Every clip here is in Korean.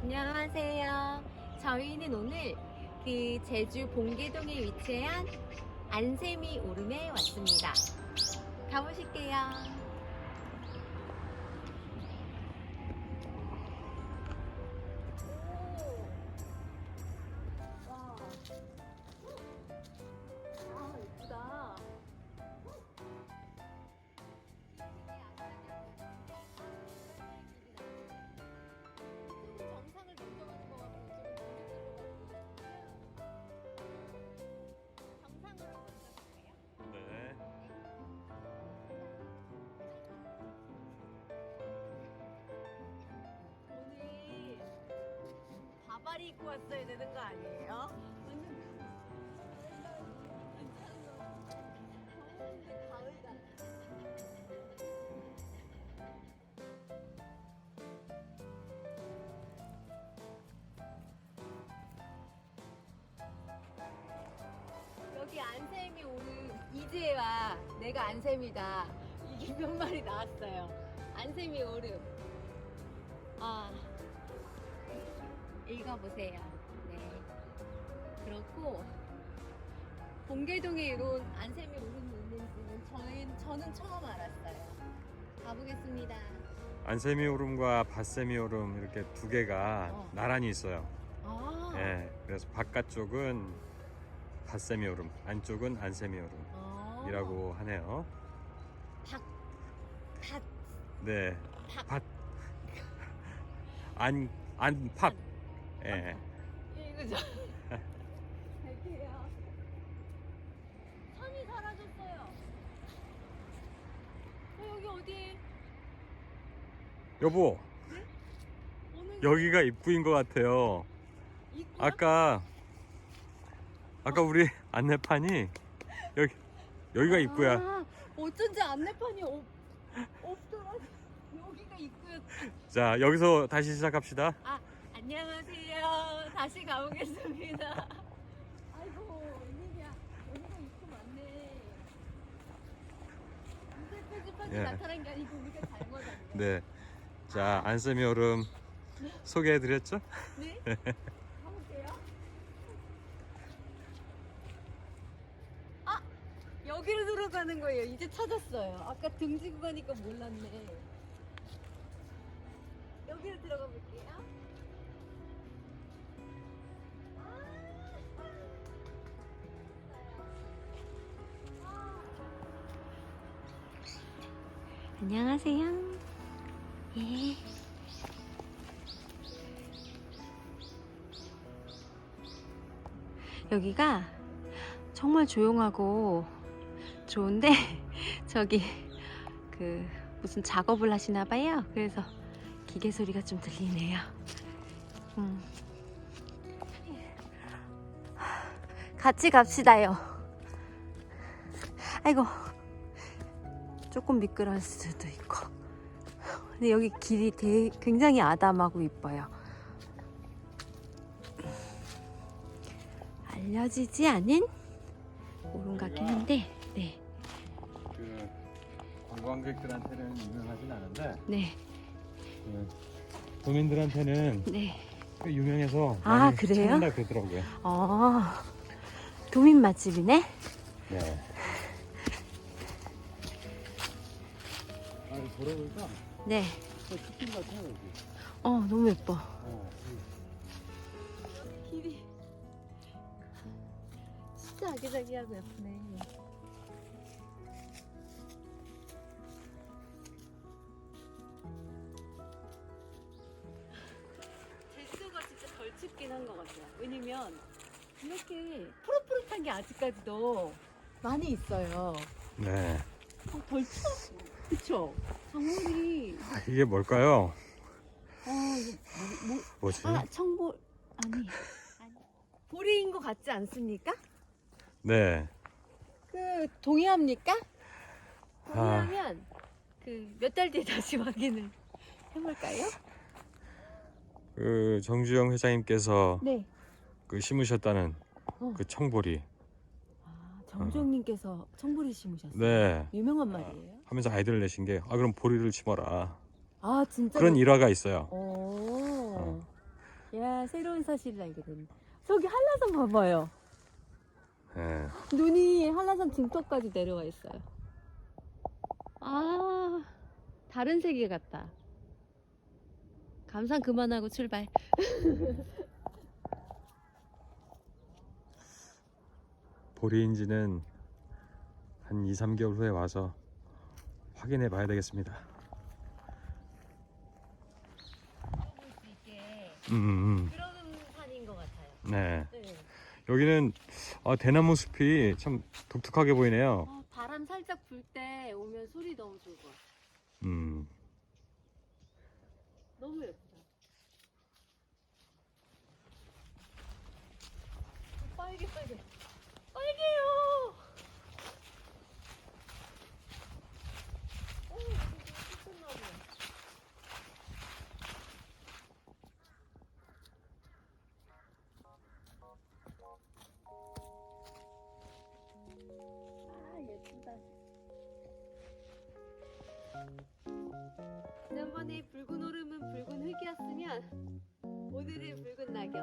안녕하세요. 저희는 오늘 그 제주 봉계동에 위치한 안세미 오름에 왔습니다. 가보실게요. 바바리 입고 왔어야 되는 거 아니에요? 여기 안샘이 오는 이제와 내가 안샘이다. 이게 몇 마리 나왔어요. 안샘이 오름. 읽어보세요. 네. 그렇고 봉계동에 이런 안샘이 오름이 있는지는 저는 처음 알았어요. 가보겠습니다. 안세미 오름과 밭세미 오름 이렇게 두 개가 나란히 있어요. 네, 그래서 바깥쪽은 밭세미 오름, 안쪽은 안세미 오름이라고 하네요. 밭. 네, 밭. 안팥. 예. 이거죠. 갈게요. 산이 사라졌어요. 여기 어디? 여보, 네? 여기가 입구인 것 같아요. 입구요? 아까 우리 안내판이 여기가 입구야. 어쩐지 안내판이 없더라. 여기가 입구였다. 자, 여기서 다시 시작합시다. 안녕하세요. 다시 가보겠습니다. 아이고, 웬일이야. 여기가 입구 맞네. 무쇠표지판이 나타난 게 아니고 우리가 잘못 왔네. 네. 자, 안세미 오름 소개해드렸죠? 네? 가볼게요. 여기로 들어가는 거예요. 이제 찾았어요. 아까 등지고 가니까 몰랐네. 여기로 들어가 볼게요. 안녕하세요. 예. 여기가 정말 조용하고 좋은데 저기 그 무슨 작업을 하시나 봐요. 그래서 기계 소리가 좀 들리네요. 같이 갑시다요. 아이고, 조금 미끄러울 수도 있고. 근데 여기 길이 굉장히 아담하고 이뻐요. 알려지지 않은 오름 같긴 한데, 네. 그 관광객들한테는 유명하진 않은데, 네. 그 도민들한테는 네. 꽤 유명해서 많이 그래요? 찾는다 그러더라고요. 도민 맛집이네? 네. 돌아보니까 네. 치킨 같아요, 여기. 너무 예뻐. 길이 진짜 아기자기하고 예쁘네. 제주도가 진짜 덜 춥긴 한 것 같아요. 왜냐면 이렇게 푸릇푸릇한 게 아직까지도 많이 있어요. 네. 덜 추워. 그쵸? 작물이 이게 뭘까요? 이거 뭐지? 청볼 아니 보리인 것 같지 않습니까? 네. 그 동의합니까? 동의하면 그 몇 달 뒤에 다시 확인을 해볼까요? 그 정주영 회장님께서 네. 그 심으셨다는 그 청보리. 정주영님께서 청보리 심으셨어요. 네. 유명한 말이에요. 하면서 아이디어를 내신 게 그럼 보리를 심어라. 진짜 그런 일화가 있어요. 오. 야, 새로운 사실을 알게 됐네. 저기 한라산 봐봐요. 예. 눈이 한라산 등턱까지 내려와 있어요. 아, 다른 세계 같다. 감상 그만하고 출발. 보리인지는 한 2, 3개월 후에 와서 확인해 봐야 되겠습니다. 볼 수 있게 음. 그런 산인 것 같아요. 네. 네. 여기는 대나무 숲이 참 독특하게 보이네요. 바람 살짝 불 때 오면 소리 너무 좋을 것 같아요. 음. 너무 예쁘다. 빨개. 빨개요. 예쁘다. 지난번에 붉은 오름은 붉은 흙이었으면 오늘은 붉은 낙엽.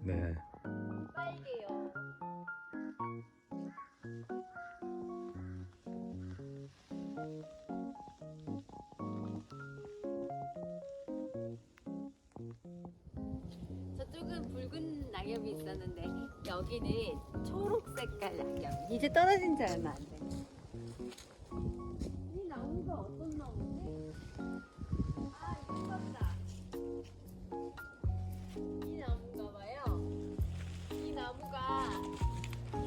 네. 빨개요. 저쪽은 붉은 낙엽이 있었는데 여기는 초록 색깔 낙엽. 이제 떨어진 지 얼마 안 돼. 이 나무가 어떤 나무인데? 아, 이거 봤다. 이 나무가 봐요. 이 나무가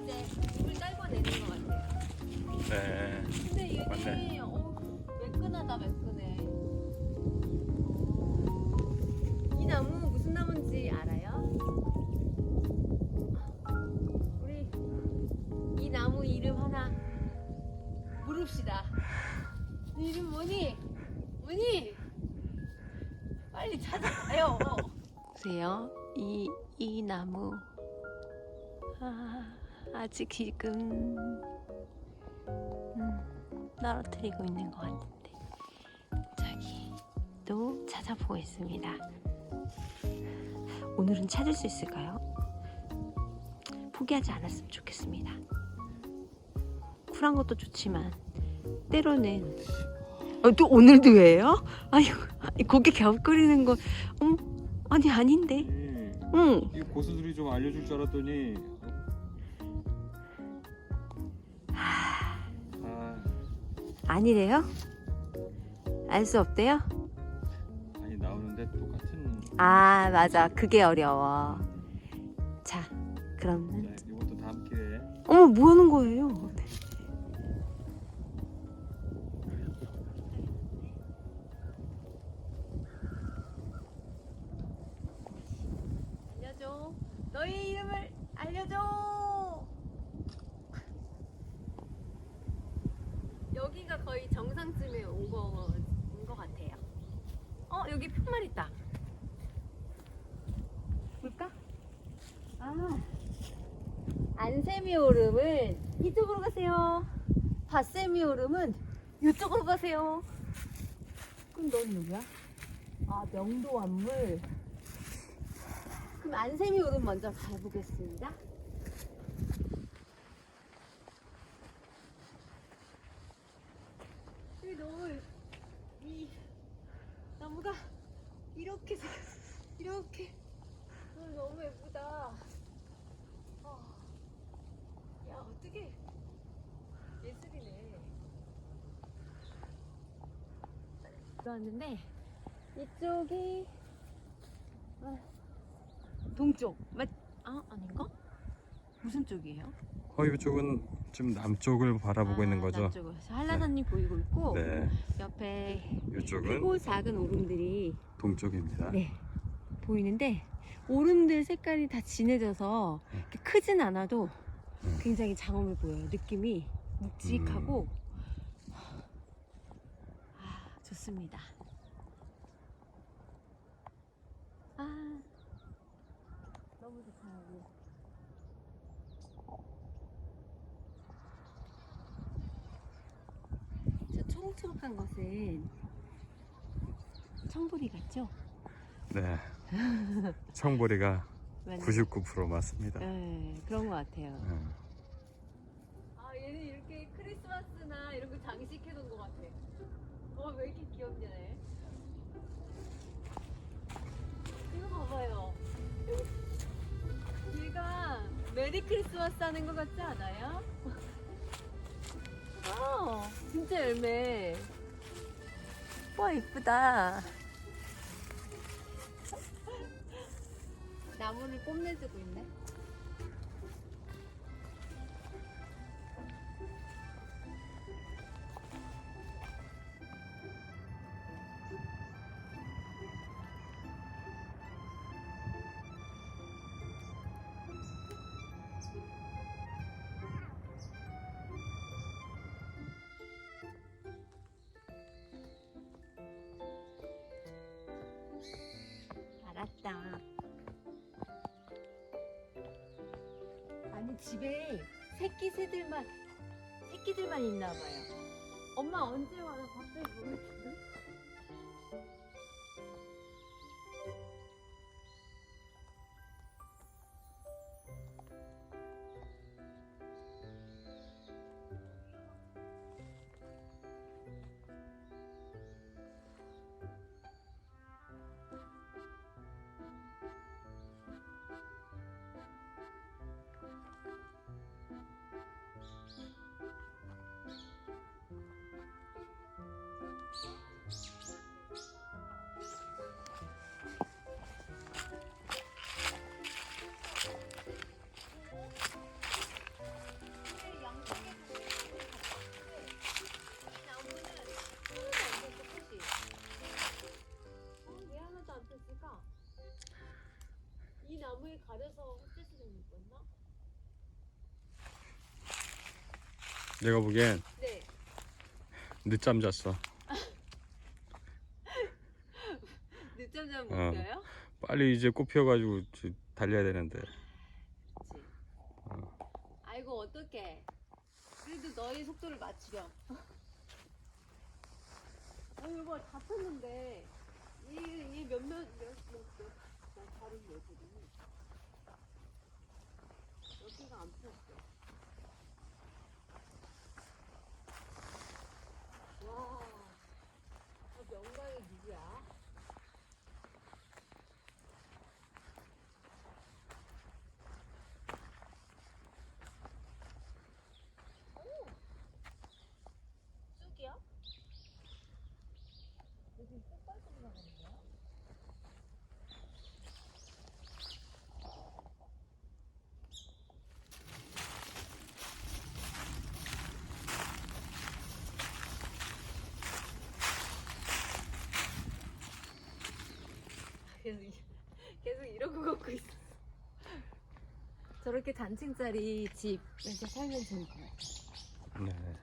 이제 물을 떨궈내는 것 같아요. 네. 근데 이게 맞네. 매끈하다, 매끈해. 이 나무 무슨 나무인지 알아요? 우리 이 나무 이름 하나 물읍시다. 이 이름 뭐니? 뭐니? 빨리 찾아봐요. 보세요. 이 나무. 아직 지금 떨어뜨리고 있는 것 같은데. 저기도 찾아보겠습니다. 오늘은 찾을 수 있을까요? 포기하지 않았으면 좋겠습니다. 쿨한 것도 좋지만 때로는 또 오늘도 왜요? 아니 고개 갸웃거리는 거 아니 아닌데. 응. 이 고수들이 좀 알려줄 줄 알았더니 아니래요? 알 수 없대요? 아니 나오는데 똑같은. 아 맞아, 그게 어려워. 자 그럼 자, 이것도 다음 기회에. 어머 뭐 하는 거예요? 알려줘. 너의 이름을 알려줘. 여기가 거의 정상쯤에 온 거 같아요. 여기 푯말 있다. 볼까? 안세미오름은 이쪽으로 가세요. 바세미오름은 이쪽으로 가세요. 그럼 넌 누구야? 명도완물. 그럼 안세미오름 먼저 가보겠습니다. 여기 너무 이 나무가 이렇게 생겼어. 이렇게 너무 예쁘다. 야 어떻게 예술이네. 들어왔는데 이쪽이 동쪽 아닌가? 무슨 쪽이에요? 이쪽은 지금 남쪽을 바라보고 있는 거죠. 남쪽으로 한라산이 보이고 있고 네. 옆에 이쪽은 크고 작은 오름들이 동쪽입니다. 보이는데 오름들 색깔이 다 진해져서 이렇게 크진 않아도 굉장히 장엄해 보여요. 느낌이 묵직하고 좋습니다. 너무 좋다 여기. 저 초록초록한 것은 청보리 같죠? 네. 청보리가 맞네. 99% 맞습니다. 네, 그런 것 같아요. 네. 아, 얘는 이렇게 크리스마스나 이런 거 장식해 놓은 것 같아. 왜 이렇게 귀엽냐, 얘. 이거 봐봐요. 얘가 메리 크리스마스 하는 것 같지 않아요? 진짜 열매. 와, 이쁘다. 나무를 뽐내주고 있네. 알았다. 아니, 집에 새끼들만 있나 봐요. 엄마 언제 와? 나 갑자기 모르겠는데. 이 나무에 가려서 헛짓을 했나? 내가 보기엔 네. 늦잠 잤어. 늦잠 자면 못 껴요? 빨리 이제 꽃 피어가지고 달려야 되는데. 그치. 아이고, 어떡해. 그래도 너의 속도를 맞추렴. 이거 다 폈는데 이 몇몇 다른 애들이 여기가 안 폈어. 와, 저 명당이 누구야? 오, 쑥이야? 여기 쑥갈좀 나가는데요? 계속 이러고 걷고 있어. 저렇게 단층짜리 집에서 살면 좋을 것 같아. 네.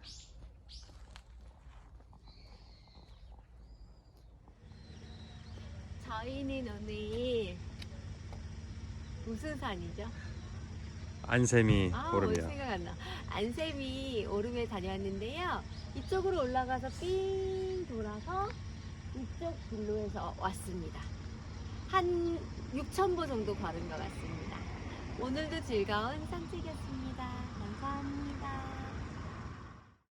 저희는 오늘 무슨 산이죠? 안세미 오늘 오름이야. 생각 안 나. 안세미 오름에 다녀왔는데요. 이쪽으로 올라가서 삥 돌아서 이쪽 길로에서 왔습니다. 한 6,000보 정도 걸은 것 같습니다. 오늘도 즐거운 산책이었습니다. 감사합니다.